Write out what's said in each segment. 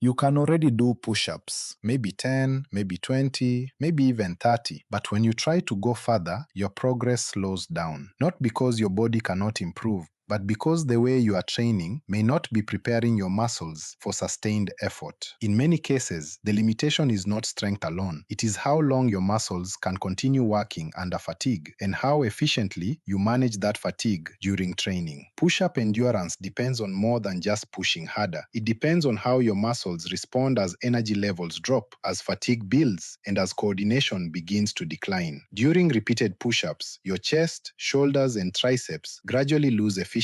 You can already do push-ups, maybe 10, maybe 20, maybe even 30, but when you try to go further, your progress slows down. Not because your body cannot improve, but because the way you are training may not be preparing your muscles for sustained effort. In many cases, the limitation is not strength alone. It is how long your muscles can continue working under fatigue and how efficiently you manage that fatigue during training. Push-up endurance depends on more than just pushing harder. It depends on how your muscles respond as energy levels drop, as fatigue builds, and as coordination begins to decline. During repeated push-ups, your chest, shoulders, and triceps gradually lose efficiency.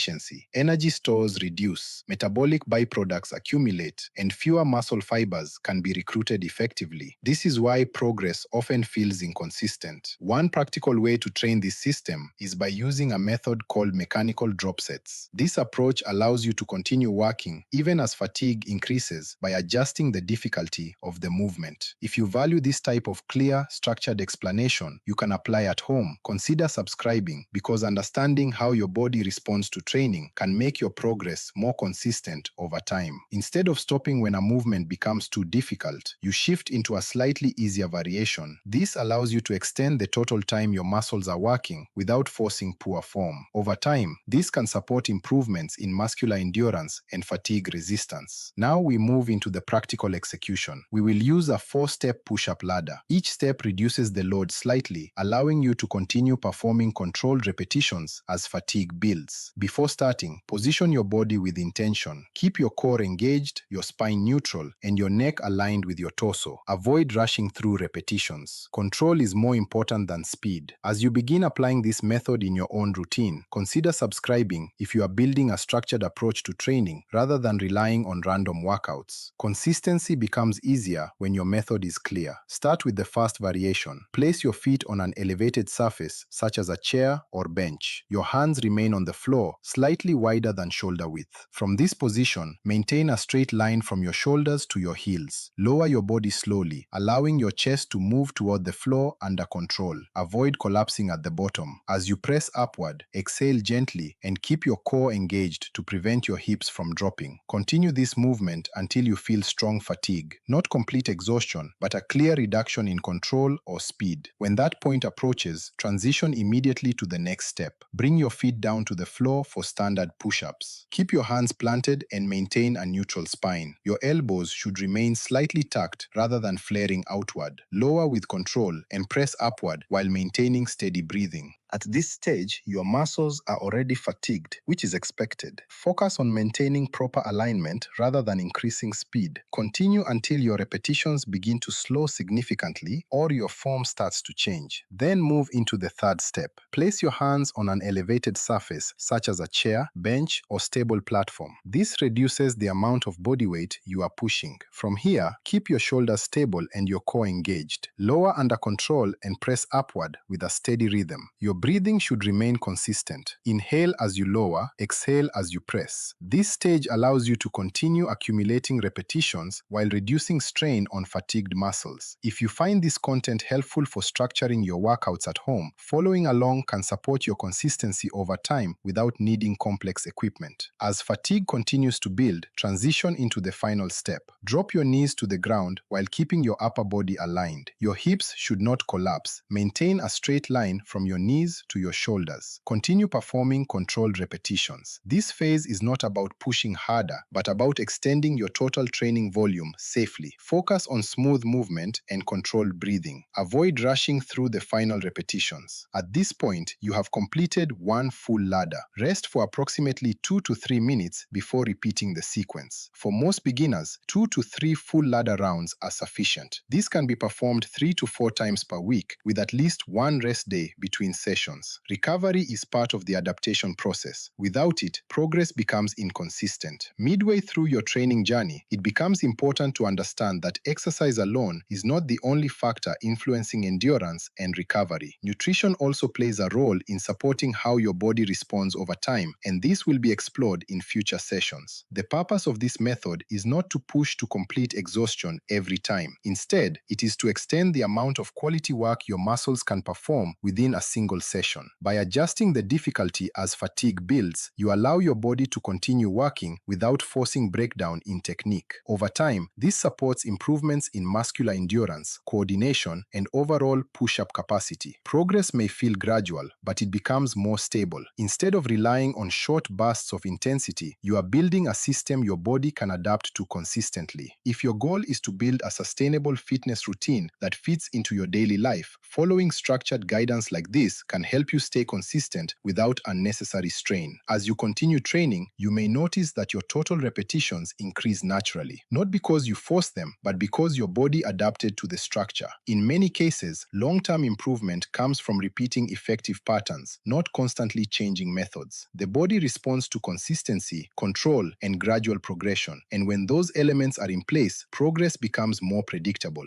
Energy stores reduce, metabolic byproducts accumulate, and fewer muscle fibers can be recruited effectively. This is why progress often feels inconsistent. One practical way to train this system is by using a method called mechanical drop sets. This approach allows you to continue working even as fatigue increases by adjusting the difficulty of the movement. If you value this type of clear, structured explanation you can apply at home, consider subscribing, because understanding how your body responds to training can make your progress more consistent over time. Instead of stopping when a movement becomes too difficult, you shift into a slightly easier variation. This allows you to extend the total time your muscles are working without forcing poor form. Over time, this can support improvements in muscular endurance and fatigue resistance. Now we move into the practical execution. We will use a 4-step push-up ladder. Each step reduces the load slightly, allowing you to continue performing controlled repetitions as fatigue builds. Before starting, position your body with intention. Keep your core engaged, your spine neutral, and your neck aligned with your torso. Avoid rushing through repetitions. Control is more important than speed. As you begin applying this method in your own routine, consider subscribing if you are building a structured approach to training rather than relying on random workouts. Consistency becomes easier when your method is clear. Start with the first variation. Place your feet on an elevated surface, such as a chair or bench. Your hands remain on the floor, slightly wider than shoulder width. From this position, maintain a straight line from your shoulders to your heels. Lower your body slowly, allowing your chest to move toward the floor under control. Avoid collapsing at the bottom. As you press upward, exhale gently and keep your core engaged to prevent your hips from dropping. Continue this movement until you feel strong fatigue, not complete exhaustion, but a clear reduction in control or speed. When that point approaches, transition immediately to the next step. Bring your feet down to the floor for standard push-ups. Keep your hands planted and maintain a neutral spine. Your elbows should remain slightly tucked rather than flaring outward. Lower with control and press upward while maintaining steady breathing. At this stage, your muscles are already fatigued, which is expected. Focus on maintaining proper alignment rather than increasing speed. Continue until your repetitions begin to slow significantly or your form starts to change. Then move into the third step. Place your hands on an elevated surface, such as a chair, bench, or stable platform. This reduces the amount of body weight you are pushing. From here, keep your shoulders stable and your core engaged. Lower under control and press upward with a steady rhythm. Your breathing should remain consistent. Inhale as you lower, exhale as you press. This stage allows you to continue accumulating repetitions while reducing strain on fatigued muscles. If you find this content helpful for structuring your workouts at home, following along can support your consistency over time without needing complex equipment. As fatigue continues to build, transition into the final step. Drop your knees to the ground while keeping your upper body aligned. Your hips should not collapse. Maintain a straight line from your knees to your shoulders. Continue performing controlled repetitions. This phase is not about pushing harder, but about extending your total training volume safely. Focus on smooth movement and controlled breathing. Avoid rushing through the final repetitions. At this point, you have completed one full ladder. Rest for approximately 2 to 3 minutes before repeating the sequence. For most beginners, 2 to 3 full ladder rounds are sufficient. This can be performed 3 to 4 times per week, with at least one rest day between sessions. Recovery is part of the adaptation process. Without it, progress becomes inconsistent. Midway through your training journey, it becomes important to understand that exercise alone is not the only factor influencing endurance and recovery. Nutrition also plays a role in supporting how your body responds over time, and this will be explored in future sessions. The purpose of this method is not to push to complete exhaustion every time. Instead, it is to extend the amount of quality work your muscles can perform within a single session. By adjusting the difficulty as fatigue builds, you allow your body to continue working without forcing breakdown in technique. Over time, this supports improvements in muscular endurance, coordination, and overall push-up capacity. Progress may feel gradual, but it becomes more stable. Instead of relying on short bursts of intensity, you are building a system your body can adapt to consistently. If your goal is to build a sustainable fitness routine that fits into your daily life, following structured guidance like this can help you stay consistent without unnecessary strain. As you continue training, you may notice that your total repetitions increase naturally, not because you force them, but because your body adapted to the structure. In many cases, long-term improvement comes from repeating effective patterns, not constantly changing methods. The body responds to consistency, control, and gradual progression, and when those elements are in place, progress becomes more predictable.